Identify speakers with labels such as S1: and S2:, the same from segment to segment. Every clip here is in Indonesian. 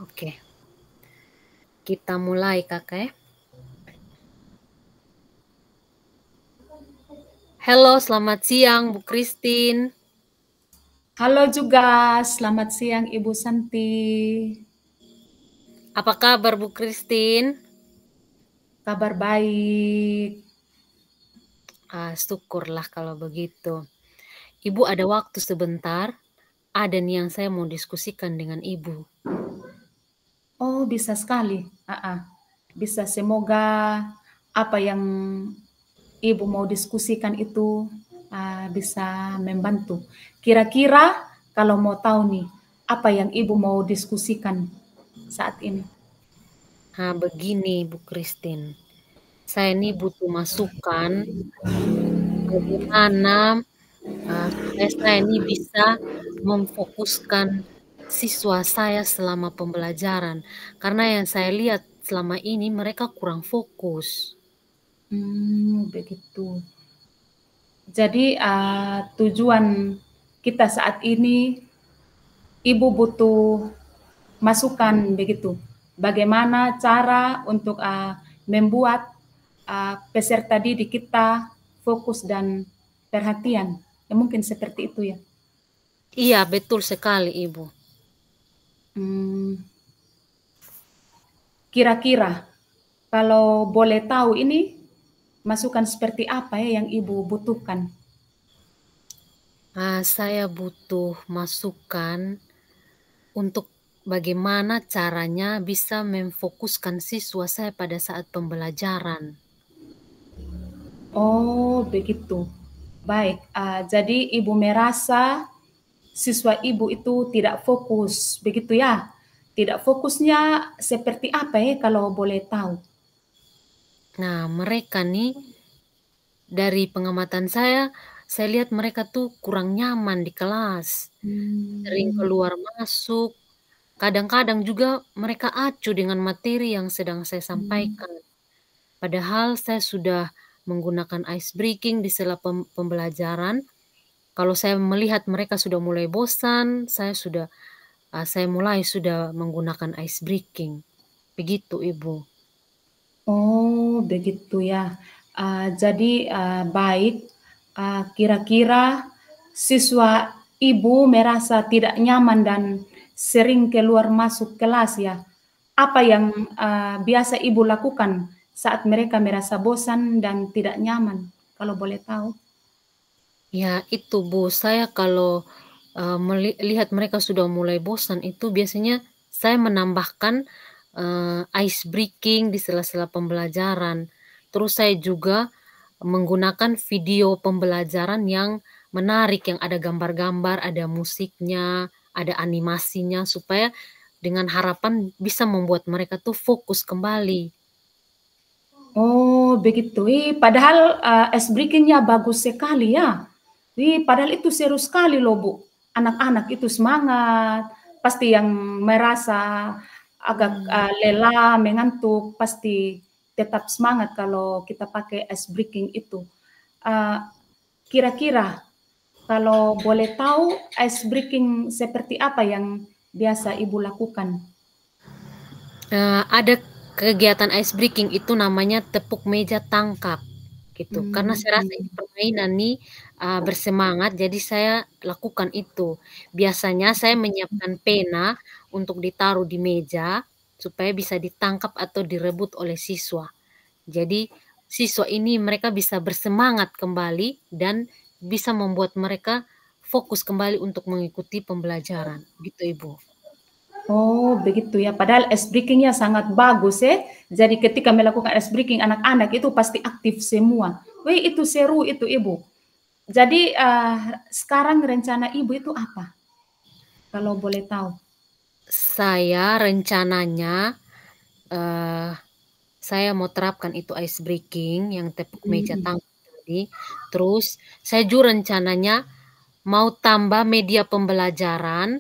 S1: Oke, kita mulai kakak ya. Halo, selamat siang Bu Christine.
S2: Halo juga, selamat siang Ibu Santi.
S1: Apa kabar Bu Christine?
S2: Kabar baik.
S1: Syukurlah kalau begitu. Ibu ada waktu sebentar, ada nih yang saya mau diskusikan dengan Ibu.
S2: Oh, bisa sekali. Bisa, semoga apa yang Ibu mau diskusikan itu bisa membantu. Kira-kira kalau mau tahu nih, apa yang Ibu mau diskusikan saat ini?
S1: Begini Bu Christine, saya ini butuh masukan bagaimana supaya saya ini bisa memfokuskan siswa saya selama pembelajaran. Karena yang saya lihat selama ini mereka kurang fokus.
S2: Begitu. Jadi tujuan kita saat ini, Ibu butuh masukan begitu. Bagaimana cara untuk membuat peserta didik kita fokus dan perhatian. Ya, mungkin seperti itu ya.
S1: Iya, betul sekali Ibu.
S2: Hmm, Kira-kira kalau boleh tahu ini masukan seperti apa ya yang Ibu butuhkan?
S1: Saya butuh masukan untuk bagaimana caranya bisa memfokuskan siswa saya pada saat pembelajaran.
S2: Oh, begitu. Baik, jadi Ibu merasa siswa Ibu itu tidak fokus, begitu ya? Tidak fokusnya seperti apa ya kalau boleh tahu?
S1: Nah, mereka nih dari pengamatan saya lihat mereka tuh kurang nyaman di kelas, sering
S2: Hmm.
S1: keluar masuk, kadang-kadang juga mereka acuh dengan materi yang sedang saya
S2: Hmm.
S1: sampaikan. Padahal saya sudah menggunakan ice breaking di sela pembelajaran. Kalau saya melihat mereka sudah mulai bosan, saya mulai sudah menggunakan ice breaking. Begitu, Ibu.
S2: Oh, begitu ya. Jadi baik. Kira-kira siswa Ibu merasa tidak nyaman dan sering keluar masuk kelas ya. Apa yang biasa Ibu lakukan saat mereka merasa bosan dan tidak nyaman? Kalau boleh tahu.
S1: Ya, itu Bu, saya kalau melihat mereka sudah mulai bosan itu biasanya saya menambahkan ice breaking di sela-sela pembelajaran. Terus saya juga menggunakan video pembelajaran yang menarik, yang ada gambar-gambar, ada musiknya, ada animasinya, supaya dengan harapan bisa membuat mereka tuh fokus kembali.
S2: Oh, begitu. Padahal ice breaking-nya bagus sekali ya. Padahal itu seru sekali loh, Bu. Anak-anak itu semangat. Pasti yang merasa agak lelah, mengantuk, pasti tetap semangat kalau kita pakai ice breaking itu. Eh, Kira-kira kalau boleh tahu ice breaking seperti apa yang biasa Ibu lakukan?
S1: Ada kegiatan ice breaking itu namanya tepuk meja tangkap gitu. Karena
S2: Hmm.
S1: saya rasa ini permainan nih bersemangat, jadi saya lakukan itu. Biasanya saya menyiapkan pena untuk ditaruh di meja supaya bisa ditangkap atau direbut oleh siswa. Jadi siswa ini mereka bisa bersemangat kembali dan bisa membuat mereka fokus kembali untuk mengikuti pembelajaran. Gitu Ibu.
S2: Oh, begitu ya. Padahal ice breaking-nya sangat bagus ya. Jadi ketika melakukan ice breaking, anak-anak itu pasti aktif semua. Wih, itu seru itu, Ibu. Jadi sekarang rencana Ibu itu apa? Kalau boleh tahu.
S1: Saya rencananya eh saya mau terapkan itu ice breaking yang tepuk meja
S2: Hmm.
S1: tangkap tadi. Terus saya juga rencananya mau tambah media pembelajaran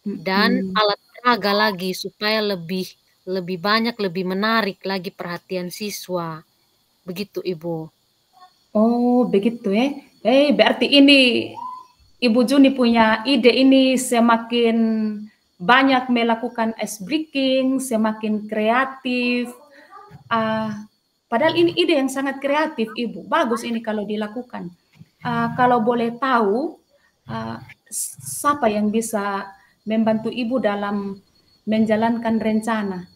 S1: dan
S2: Hmm.
S1: alat peraga lagi supaya lebih lebih banyak, lebih menarik lagi perhatian siswa. Begitu, Ibu.
S2: Oh, begitu ya. Berarti ini Ibu Juni punya ide ini semakin banyak melakukan ice breaking, semakin kreatif. Padahal ini ide yang sangat kreatif, Ibu. Bagus ini kalau dilakukan. Kalau boleh tahu, siapa yang bisa membantu Ibu dalam menjalankan rencana?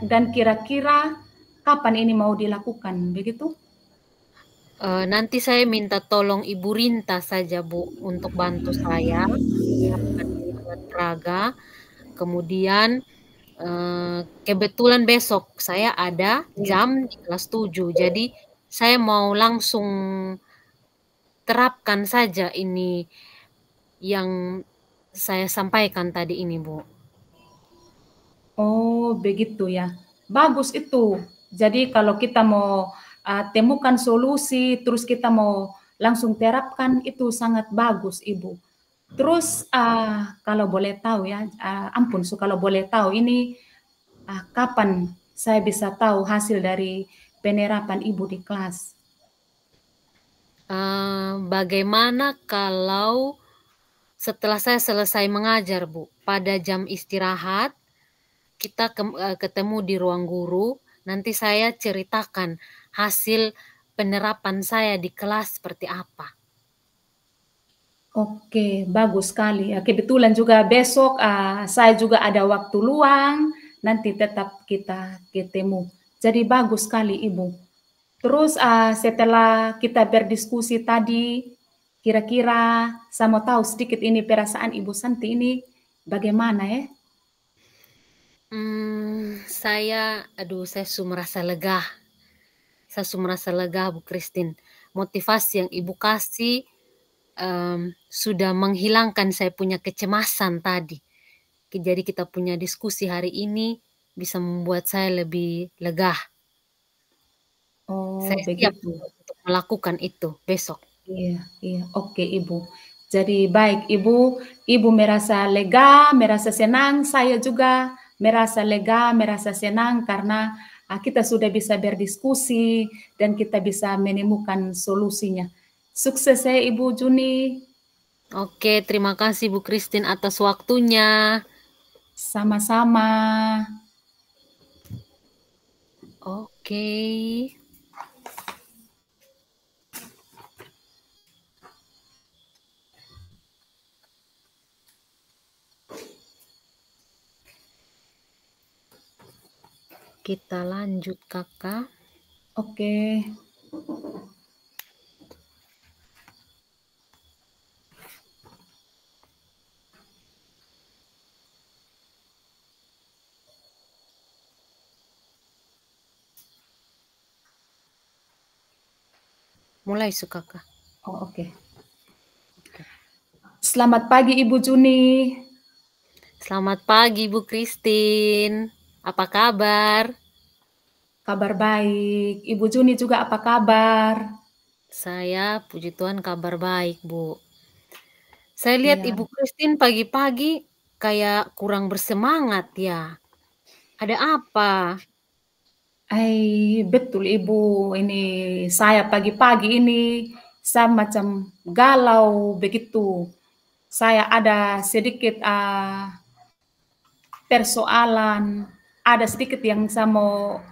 S2: Dan kira-kira kapan ini mau dilakukan, begitu?
S1: Nanti saya minta tolong Ibu Rinta saja, Bu, untuk bantu saya menyiapkan alat peraga. Kemudian kebetulan besok saya ada
S2: Iya.
S1: jam di kelas 7. Jadi saya mau langsung terapkan saja ini yang saya sampaikan tadi ini, Bu.
S2: Oh, begitu ya. Bagus itu. Jadi kalau kita mau temukan solusi, terus kita mau langsung terapkan, itu sangat bagus, Ibu. Terus kalau boleh tahu ya, ampun, kalau boleh tahu ini kapan saya bisa tahu hasil dari penerapan Ibu di kelas?
S1: Bagaimana kalau setelah saya selesai mengajar, Bu, pada jam istirahat, kita ketemu di ruang guru, nanti saya ceritakan hasil penerapan saya di kelas seperti apa.
S2: Oke, bagus sekali. Kebetulan juga besok saya juga ada waktu luang, nanti tetap kita ketemu. Jadi bagus sekali, Ibu. Terus setelah kita berdiskusi tadi, kira-kira saya mau tahu sedikit ini perasaan Ibu Santi ini bagaimana ya?
S1: Saya su merasa lega. Saya su merasa lega, Bu Christine. Motivasi yang Ibu kasih sudah menghilangkan saya punya kecemasan tadi. Jadi kita punya diskusi hari ini bisa membuat saya lebih lega.
S2: Oh,
S1: Saya siap
S2: begitu.
S1: untuk melakukan itu besok.
S2: Iya, iya. Oke, Ibu. Jadi baik, Ibu. Ibu merasa lega, merasa senang. Saya juga merasa lega, merasa senang karena kita sudah bisa berdiskusi dan kita bisa menemukan solusinya. Sukses ya, Ibu Juni.
S1: Oke, terima kasih Bu Christine atas waktunya.
S2: Sama-sama.
S1: Oke. Kita lanjut, Kakak.
S2: Oke.
S1: Mulai, Su, Kakak.
S2: Oh, oke. Selamat pagi, Ibu Juni.
S1: Selamat pagi, Bu Christine. Apa kabar?
S2: Kabar baik. Ibu Juni juga apa kabar?
S1: Saya, puji Tuhan, kabar baik, Bu. Saya lihat
S2: Iya.
S1: Ibu Christine pagi-pagi kayak kurang bersemangat ya. Ada apa?
S2: Betul Ibu, ini saya pagi-pagi ini saya macam galau begitu. Saya ada sedikit persoalan, ada sedikit yang saya mau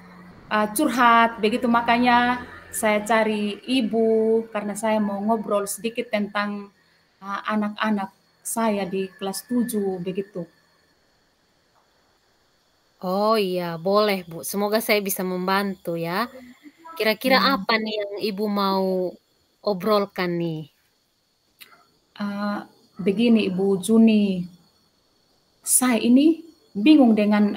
S2: curhat begitu, makanya saya cari Ibu karena saya mau ngobrol sedikit tentang anak-anak saya di kelas 7 begitu.
S1: Oh iya, boleh, Bu. Semoga saya bisa membantu ya. Kira-kira
S2: Ya.
S1: apa nih yang Ibu mau obrolkan nih?
S2: Begini Ibu Juni, saya ini bingung dengan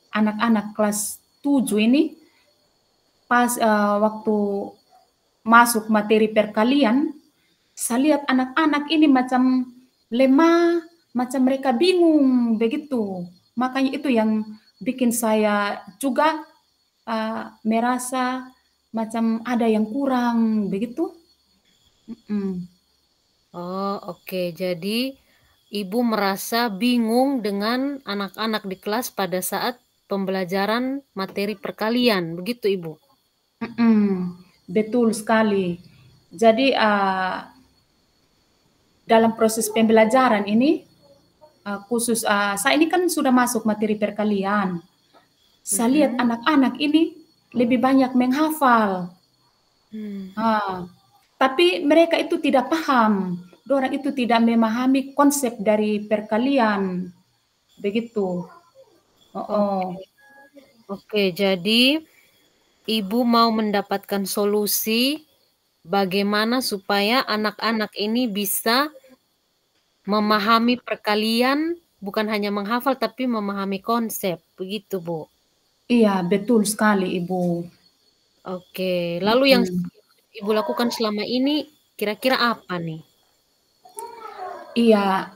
S2: anak-anak kelas 7 ini pas waktu masuk materi perkalian, saya lihat anak-anak ini macam lemah, macam mereka bingung begitu. Makanya itu yang bikin saya juga merasa macam ada yang kurang begitu.
S1: Oh, oke. Jadi Ibu merasa bingung dengan anak-anak di kelas pada saat pembelajaran materi perkalian, begitu Ibu?
S2: Betul sekali. Jadi dalam proses pembelajaran ini khusus saya ini kan sudah masuk materi perkalian. Saya lihat anak-anak ini lebih banyak menghafal. Tapi mereka itu tidak paham. Orang itu tidak memahami konsep dari perkalian. Begitu.
S1: Oke, jadi Ibu mau mendapatkan solusi bagaimana supaya anak-anak ini bisa memahami perkalian, bukan hanya menghafal tapi memahami konsep. Begitu, Bu.
S2: Iya, betul sekali, Ibu.
S1: Oke, lalu yang Ibu lakukan selama ini kira-kira apa nih?
S2: Iya,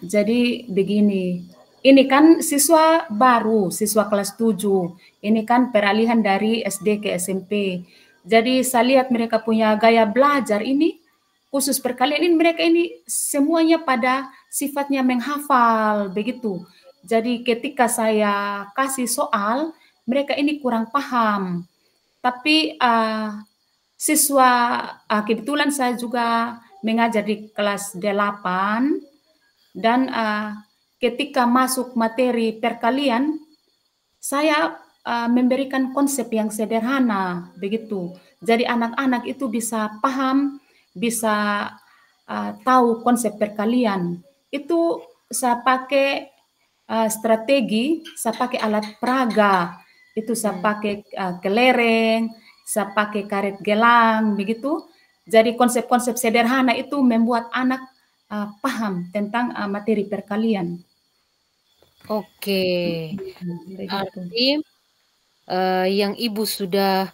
S2: jadi begini. Ini kan siswa baru, siswa kelas 7. Ini kan peralihan dari SD ke SMP. Jadi saya lihat mereka punya gaya belajar ini, khusus perkalian ini mereka ini semuanya pada sifatnya menghafal, begitu. Jadi ketika saya kasih soal, mereka ini kurang paham. Tapi siswa kebetulan saya juga mengajar di kelas 8 dan ketika masuk materi perkalian saya memberikan konsep yang sederhana begitu. Jadi anak-anak itu bisa paham, bisa tahu konsep perkalian. Itu saya pakai strategi, saya pakai alat peraga, itu saya pakai kelereng, saya pakai karet gelang, begitu. Jadi konsep-konsep sederhana itu membuat anak paham tentang materi perkalian.
S1: Oke,
S2: Begitu.
S1: arti yang Ibu sudah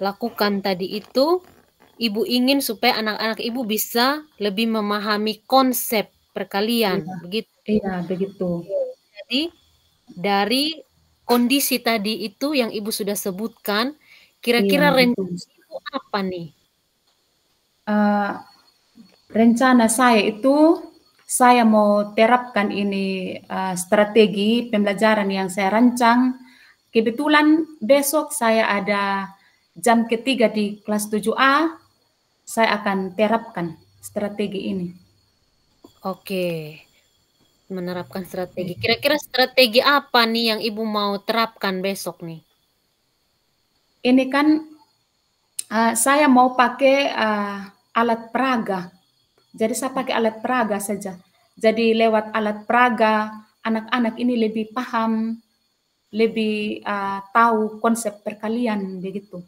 S1: lakukan tadi itu, Ibu ingin supaya anak-anak Ibu bisa lebih memahami konsep perkalian,
S2: Iya,
S1: begitu.
S2: iya begitu.
S1: Jadi dari kondisi tadi itu yang Ibu sudah sebutkan,
S2: Iya
S1: kira-kira
S2: betul.
S1: rencana Ibu apa nih?
S2: Rencana saya itu saya mau terapkan ini strategi pembelajaran yang saya rancang. Kebetulan besok saya ada jam ketiga di kelas 7A, saya akan terapkan strategi ini.
S1: Oke, menerapkan strategi. Kira-kira strategi apa nih yang Ibu mau terapkan besok nih?
S2: Ini kan saya mau pakai alat peraga. Jadi saya pakai alat peraga saja. Jadi lewat alat peraga, anak-anak ini lebih paham, lebih tahu konsep perkalian begitu.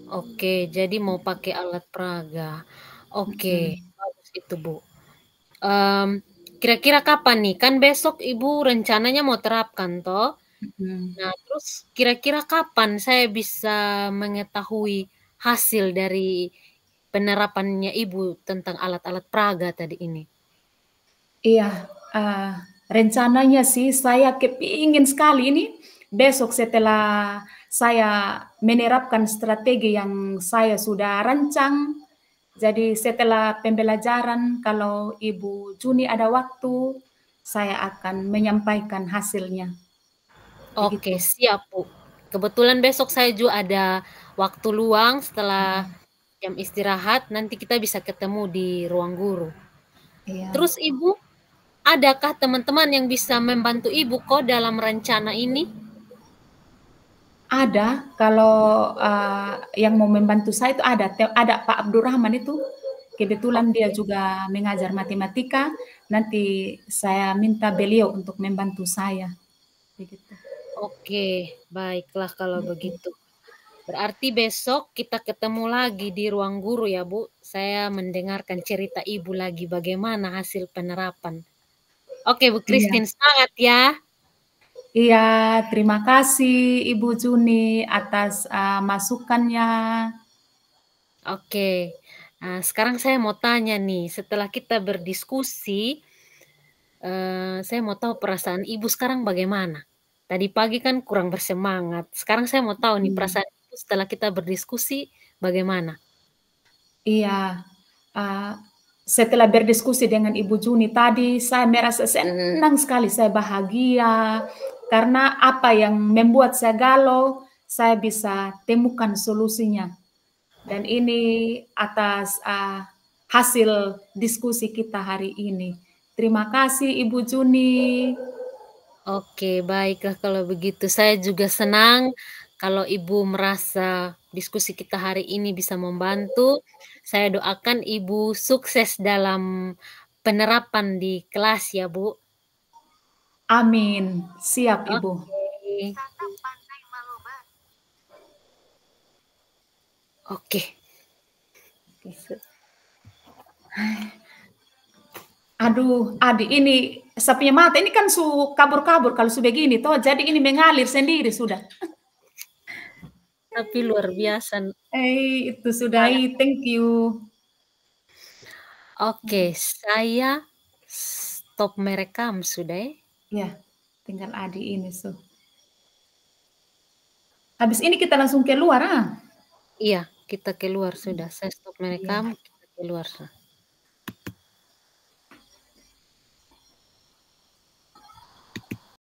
S1: Oke, jadi mau pakai alat peraga. Oke, bagus itu, Bu. Em, kira-kira kapan nih? Kan besok Ibu rencananya mau terapkan toh? Nah, terus kira-kira kapan saya bisa mengetahui hasil dari penerapannya Ibu tentang alat-alat peraga tadi ini?
S2: Iya, rencananya sih saya kepingin sekali ini besok setelah saya menerapkan strategi yang saya sudah rancang. Jadi setelah pembelajaran kalau Ibu Juni ada waktu, saya akan menyampaikan hasilnya.
S1: Oke,
S2: Begitu.
S1: siap, Bu. Kebetulan besok saya juga ada waktu luang setelah jam istirahat, nanti kita bisa ketemu di ruang guru.
S2: Iya.
S1: Terus Ibu, adakah teman-teman yang bisa membantu Ibu kok dalam rencana ini?
S2: Ada, kalau yang mau membantu saya itu ada Pak Abdurrahman itu, kebetulan dia
S1: Oke,
S2: juga mengajar matematika, nanti saya minta beliau untuk membantu saya, begitu.
S1: oke, baiklah kalau begitu. Berarti besok kita ketemu lagi di ruang guru ya, Bu. Saya mendengarkan cerita Ibu lagi bagaimana hasil penerapan. Oke, Bu
S2: Iya,
S1: Christine, semangat ya.
S2: iya, terima kasih Ibu Juni atas masukannya.
S1: Oke, nah, sekarang saya mau tanya nih, setelah kita berdiskusi, saya mau tahu perasaan Ibu sekarang bagaimana? Tadi pagi kan kurang bersemangat, sekarang saya mau tahu nih
S2: Hmm.
S1: perasaan Ibu setelah kita berdiskusi bagaimana?
S2: Iya, eee, setelah berdiskusi dengan Ibu Juni tadi, saya merasa senang sekali, saya bahagia, karena apa yang membuat saya galau, saya bisa temukan solusinya. Dan ini atas, hasil diskusi kita hari ini. Terima kasih Ibu Juni.
S1: Oke, baiklah kalau begitu. Saya juga senang kalau Ibu merasa diskusi kita hari ini bisa membantu. Saya doakan Ibu sukses dalam penerapan di kelas ya, Bu.
S2: Amin. Siap Ibu.
S1: Oke. Oke.
S2: Aduh, adik ini sapinya mata ini kan kabur-kabur kalau sudah begini toh, jadi ini mengalir sendiri sudah.
S1: Tapi luar biasa.
S2: Itu sudah, thank you.
S1: Oke, saya stop merekam sudah ya.
S2: Ya, tinggal adik ini so. Habis ini kita langsung keluar ah.
S1: Iya, kita keluar sudah. Saya stop
S2: Iya.
S1: merekam, kita keluar.